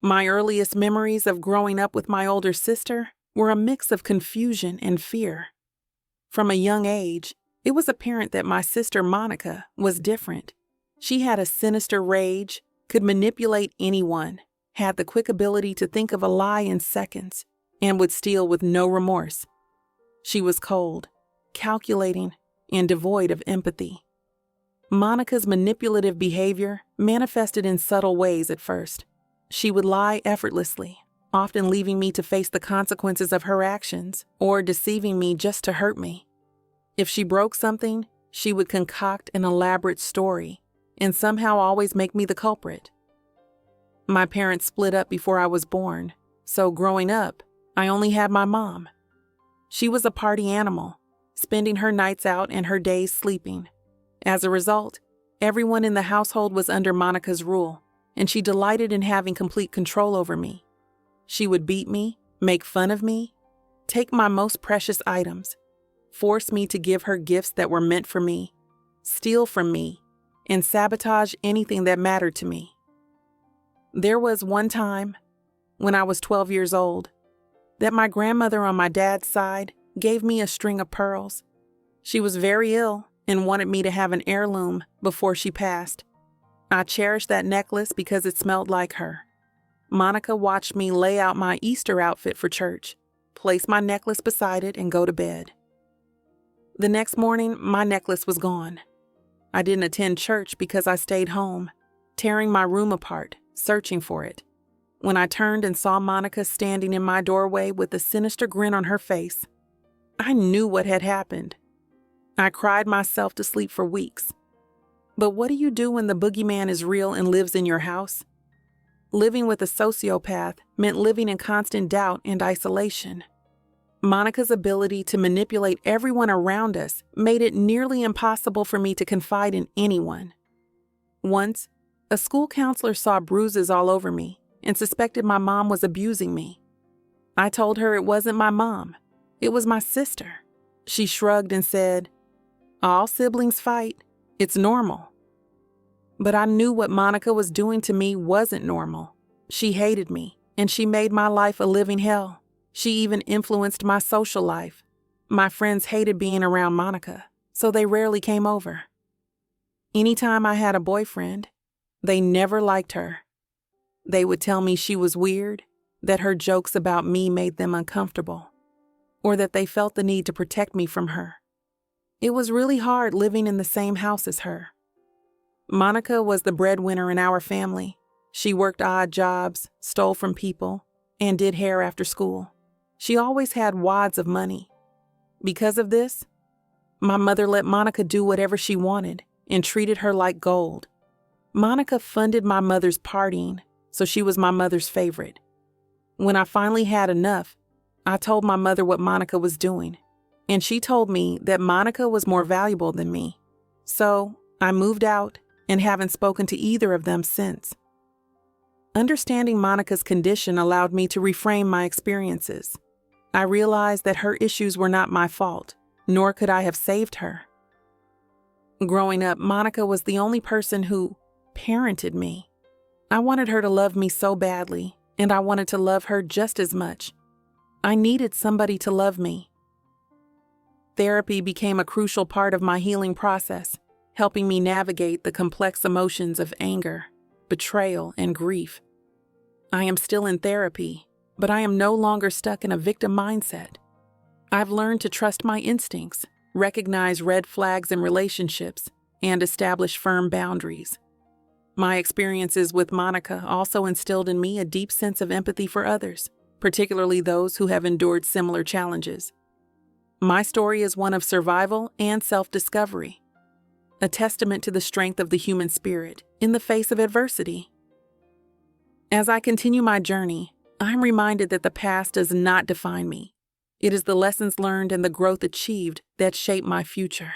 My earliest memories of growing up with my older sister were a mix of confusion and fear. From a young age, it was apparent that my sister Monica was different. She had a sinister rage, could manipulate anyone, had the quick ability to think of a lie in seconds, and would steal with no remorse. She was cold, calculating, and devoid of empathy. Monica's manipulative behavior manifested in subtle ways at first. She would lie effortlessly, often leaving me to face the consequences of her actions or deceiving me just to hurt me. If she broke something, she would concoct an elaborate story and somehow always make me the culprit. My parents split up before I was born, so growing up, I only had my mom. She was a party animal, spending her nights out and her days sleeping. As a result, everyone in the household was under Monica's rule, and she delighted in having complete control over me. She would beat me, make fun of me, take my most precious items, force me to give her gifts that were meant for me, steal from me, and sabotage anything that mattered to me. There was one time, when I was 12 years old, that my grandmother on my dad's side gave me a string of pearls. She was very ill and wanted me to have an heirloom before she passed. I cherished that necklace because it smelled like her. Monica watched me lay out my Easter outfit for church, place my necklace beside it, and go to bed. The next morning, my necklace was gone. I didn't attend church because I stayed home, tearing my room apart, searching for it. When I turned and saw Monica standing in my doorway with a sinister grin on her face, I knew what had happened. I cried myself to sleep for weeks. But what do you do when the boogeyman is real and lives in your house? Living with a sociopath meant living in constant doubt and isolation. Monica's ability to manipulate everyone around us made it nearly impossible for me to confide in anyone. Once, a school counselor saw bruises all over me and suspected my mom was abusing me. I told her it wasn't my mom, it was my sister. She shrugged and said, "All siblings fight. It's normal." But I knew what Monica was doing to me wasn't normal. She hated me, and she made my life a living hell. She even influenced my social life. My friends hated being around Monica, so they rarely came over. Anytime I had a boyfriend, they never liked her. They would tell me she was weird, that her jokes about me made them uncomfortable, or that they felt the need to protect me from her. It was really hard living in the same house as her. Monica was the breadwinner in our family. She worked odd jobs, stole from people, and did hair after school. She always had wads of money. Because of this, my mother let Monica do whatever she wanted and treated her like gold. Monica funded my mother's partying, so she was my mother's favorite. When I finally had enough, I told my mother what Monica was doing, and she told me that Monica was more valuable than me. So I moved out and haven't spoken to either of them since. Understanding Monica's condition allowed me to reframe my experiences. I realized that her issues were not my fault, nor could I have saved her. Growing up, Monica was the only person who parented me. I wanted her to love me so badly, and I wanted to love her just as much. I needed somebody to love me. Therapy became a crucial part of my healing process, helping me navigate the complex emotions of anger, betrayal, and grief. I am still in therapy, but I am no longer stuck in a victim mindset. I've learned to trust my instincts, recognize red flags in relationships, and establish firm boundaries. My experiences with Monica also instilled in me a deep sense of empathy for others, particularly those who have endured similar challenges. My story is one of survival and self-discovery, a testament to the strength of the human spirit in the face of adversity. As I continue my journey, I'm reminded that the past does not define me. It is the lessons learned and the growth achieved that shape my future.